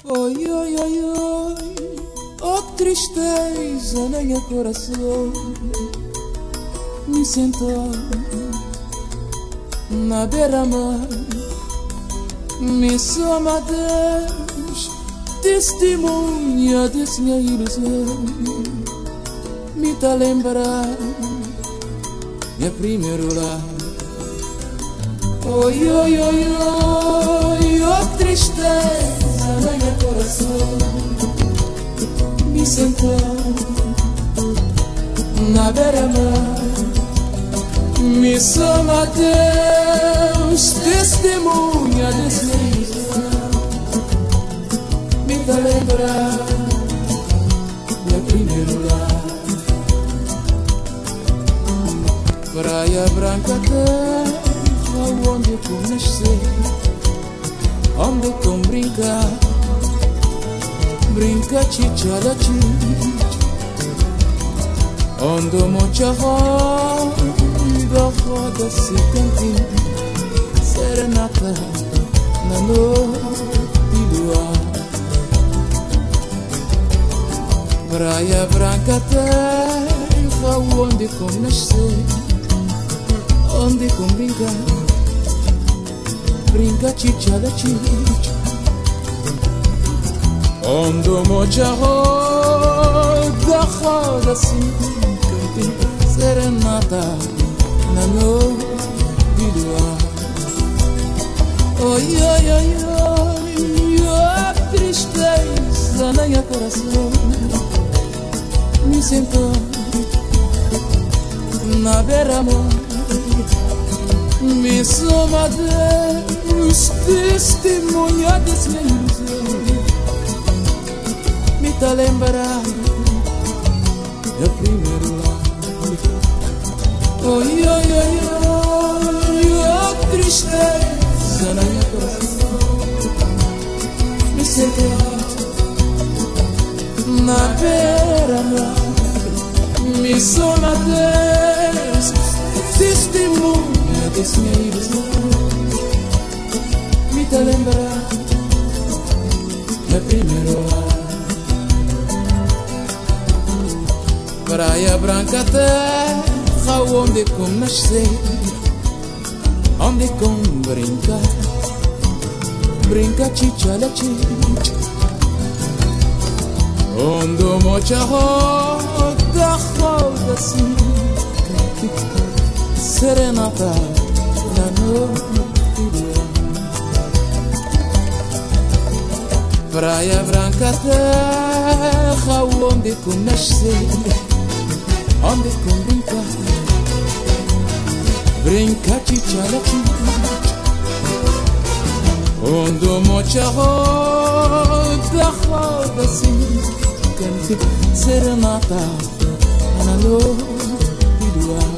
Oi, oi, oi, oi, oh que tristeza no meu coração. Me sentou na beira-mar, me soma Deus, testemunha dessa minha ilusão. Me tá lembrar meu primeiro lar. Oi, oi, oi, oi, oh que tristeza no meu coração. Me sentou na beira-mar, me soma Deus, testemunha desse ilusão. Me dá lembrar meu primeiro lar. Praia Branca, terra onde eu nasci, onde eu brincar, brinca chichada chicha, onde o mocha roda se cantinho, serenata na noite do ar. Praia Branca, terra onde eu nasci, onde eu brinca chichada chicha, onde o mocha roda se cantinho, serenata na noite do ar. Oi, oi, oi, oi, oh tristeza no meu coração. Me sentou na beira-mar, me soma Deus, testemunha dessa minha ilusão. Me tá lembrar meu primeiro lar. Oi, oi, oi, oi, oh tristeza no meu coração. Me sentou na beira-mar, me soma Deus, testemunha dessa minha ilusão. Me tá lembrar meu primeiro lar. Praia Branca, terra onde eu nasci, onde eu brinca chichada chicha, onde o mocha roda assim, serenata na noite do ar. Praia Branca, terra onde eu nasci, onde eu brinca chichada chicha, onde o mocha roda assim, cante serenata na noite do ar.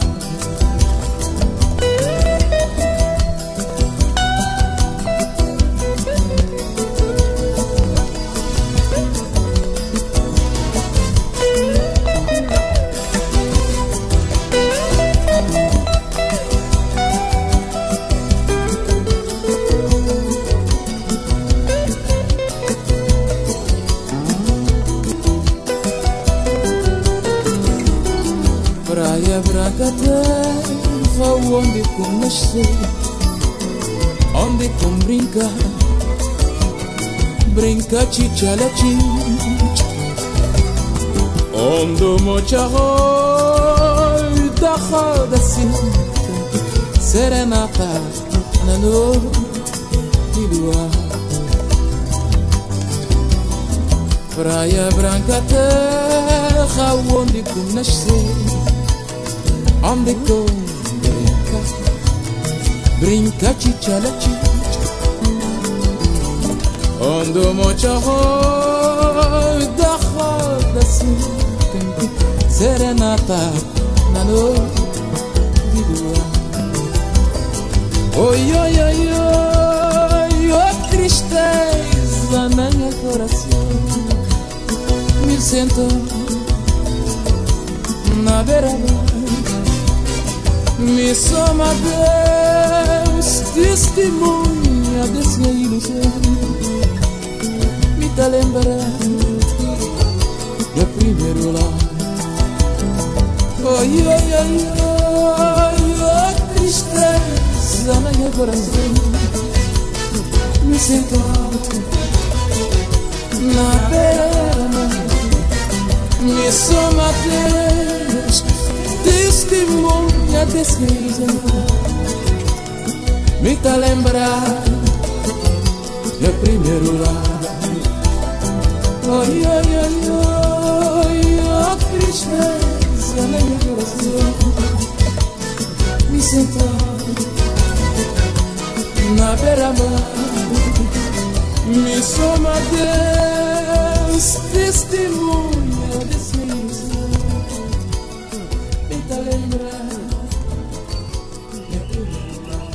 Praia Branca, terra onde eu nasci, onde eu brinca chichada chicha, onde o mocha roda assim, serenata na noite do ar. Praia Branca, terra onde eu nasci, onde eu brinca chichada chicha, onde o mocha roda assim, serenata na noite do ar. Oi, oi, oi, oi, oh tristeza no meu coração. Me sentou na beira-mar, me soma Deus, testemunha dessa ilusão. Me tá tá lembrando meu primeiro lar. Oi, oi, oi, oi, oi, tristeza no meu coração. Me sinto na beira-mar. Me soma Deus, testemunha desse amor. Me tá lembrando meu primeiro lar. Oi, oi, oi, oi, oh, tristeza no meu coração. Me sinto na beira-mar. Me soma Deus, testemunha desse amor. Me tá lembrando meu primeiro lar.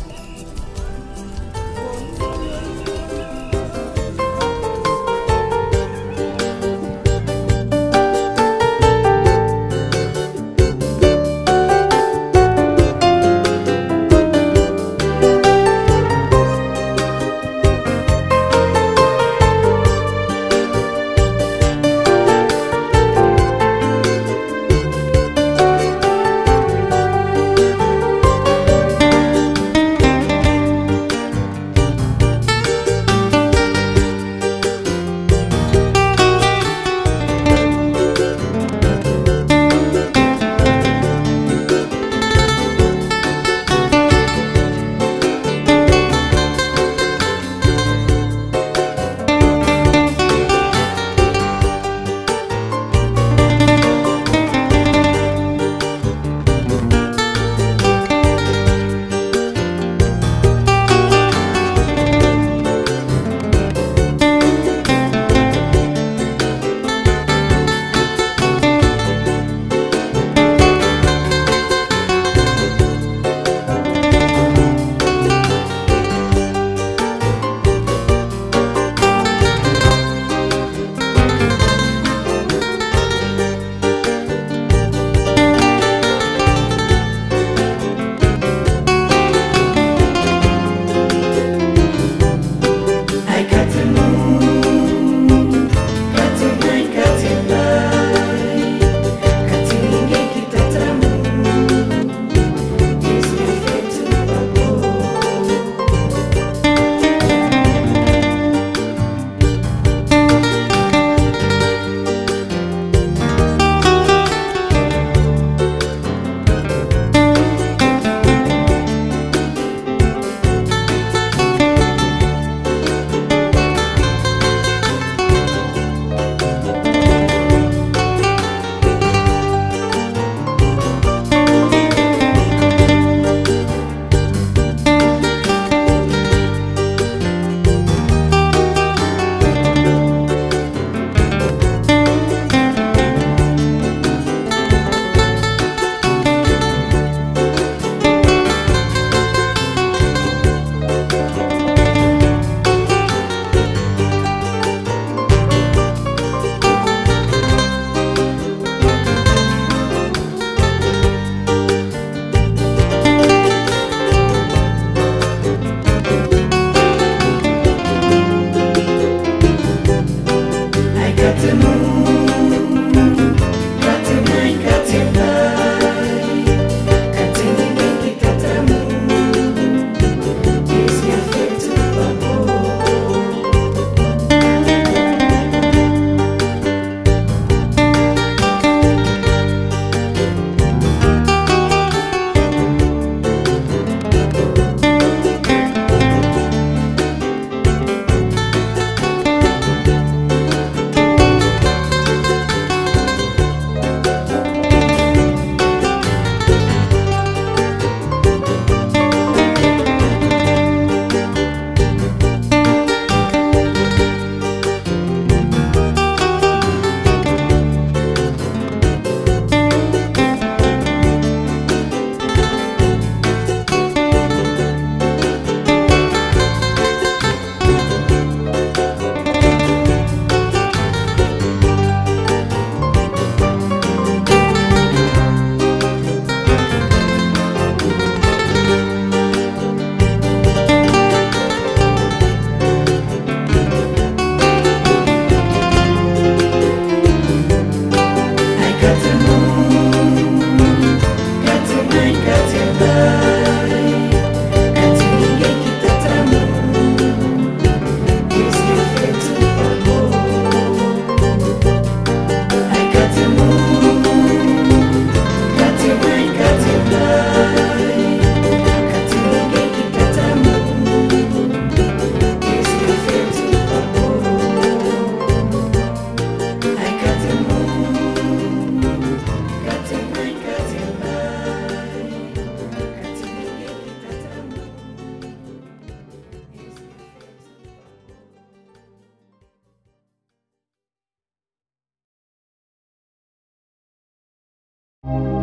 Thank